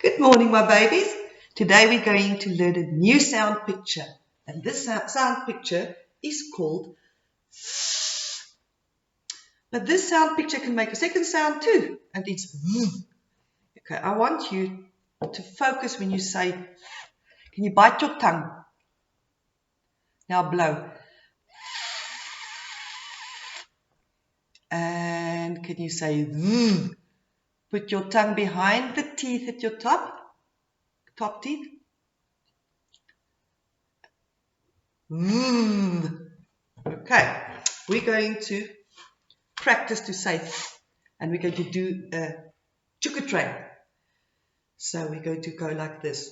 Good morning, my babies. Today we're going to learn a new sound picture. And this sound picture is called But this sound picture can make a second sound too. And it's Okay, I want you to focus when you say, can you bite your tongue? Now blow. And can you say, put your tongue behind the teeth at your top teeth. Okay, we're going to practice to say, and we're going to do a chukka train. So we're going to go like this.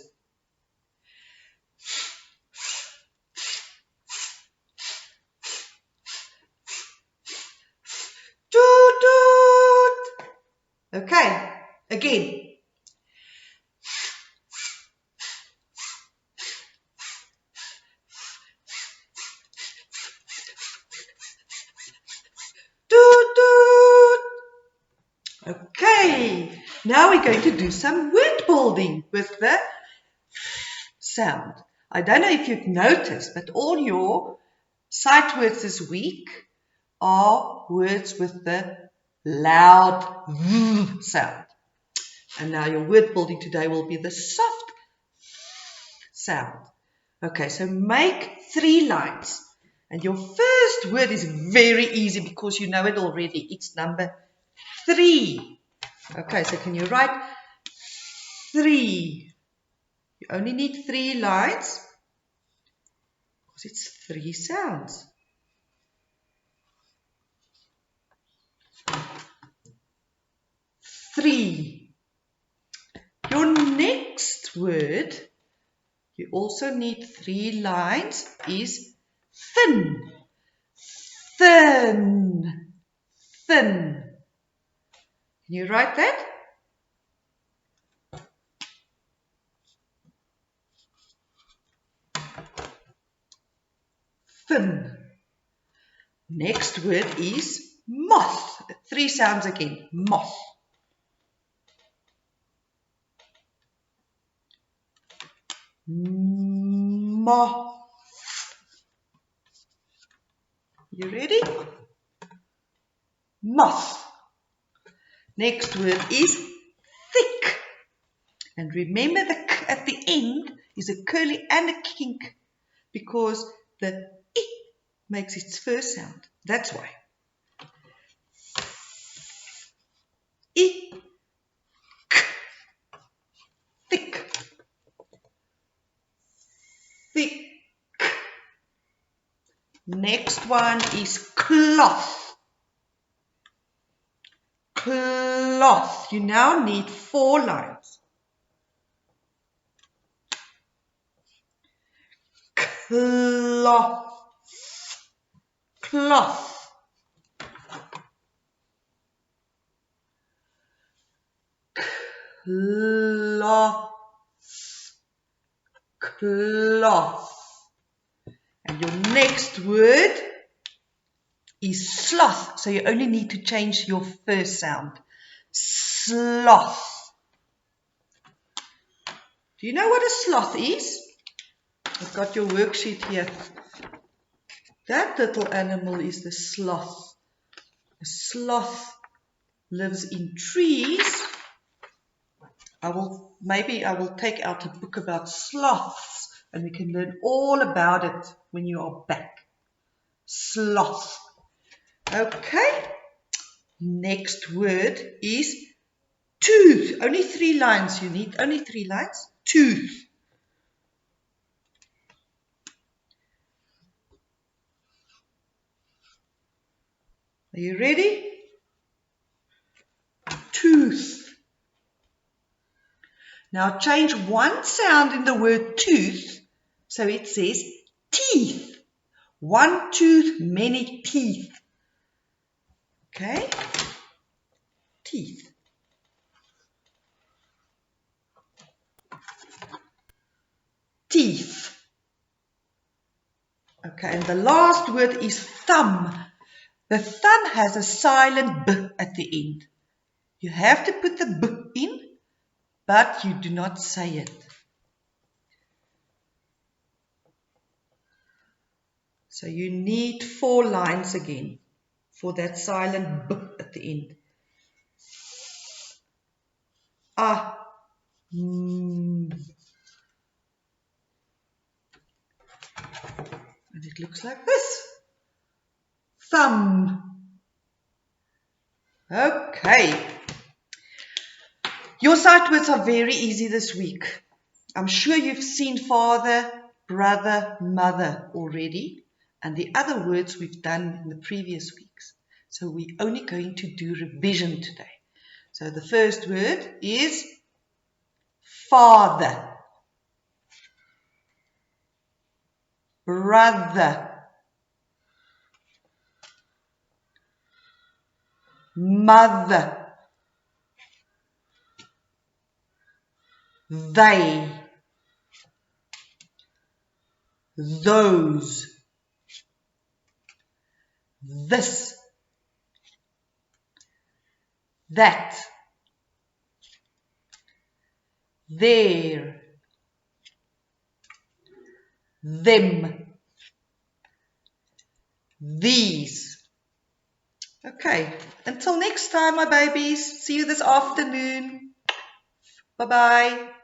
Toot toot. Okay, again. Toot toot. Okay, now we're going to do some word building with the sound. I don't know if you've noticed, but all your sight words this week are words with the loud sound. And now your word building today will be the soft sound. Okay, so make 3 lines. And your first word is very easy because you know it already. It's number 3. Okay, so can you write 3? You only need 3 lines because it's 3 sounds. Three. Your next word, you also need 3 lines, is thin. Thin. Thin. Can you write that? Thin. Next word is moth. 3 sounds again. Moth. Moth. You ready? Moth. Next word is thick. And remember the k at the end is a curly and a kink because the I makes its first sound. That's why. I, k, thick. Thick. Next one is cloth. Cloth. You now need 4 lines. Cloth. Cloth. Cloth. Cloth. And your next word is sloth. So you only need to change your first sound. Sloth. Do you know what a sloth is? I've got your worksheet here. That little animal is the sloth. A sloth lives in trees. Maybe I will take out a book about sloths and we can learn all about it when you are back. Sloth. Okay. Next word is tooth. Only 3 lines. You need only 3 lines. Tooth. Are you ready? Tooth. Now change one sound in the word tooth so it says teeth. 1 tooth, many teeth. Okay? Teeth. Teeth. Okay, and the last word is thumb. The thumb has a silent B at the end. You have to put the B in, but you do not say it. So you need 4 lines again for that silent b at the end. Ah, and it looks like this. Thumb. Okay. Your sight words are very easy this week. I'm sure you've seen father, brother, mother already, and the other words we've done in the previous weeks. So we're only going to do revision today. So the first word is father, brother, mother, they, those, this, that, there, them, these. Okay, until next time, my babies. See you this afternoon. Bye-bye.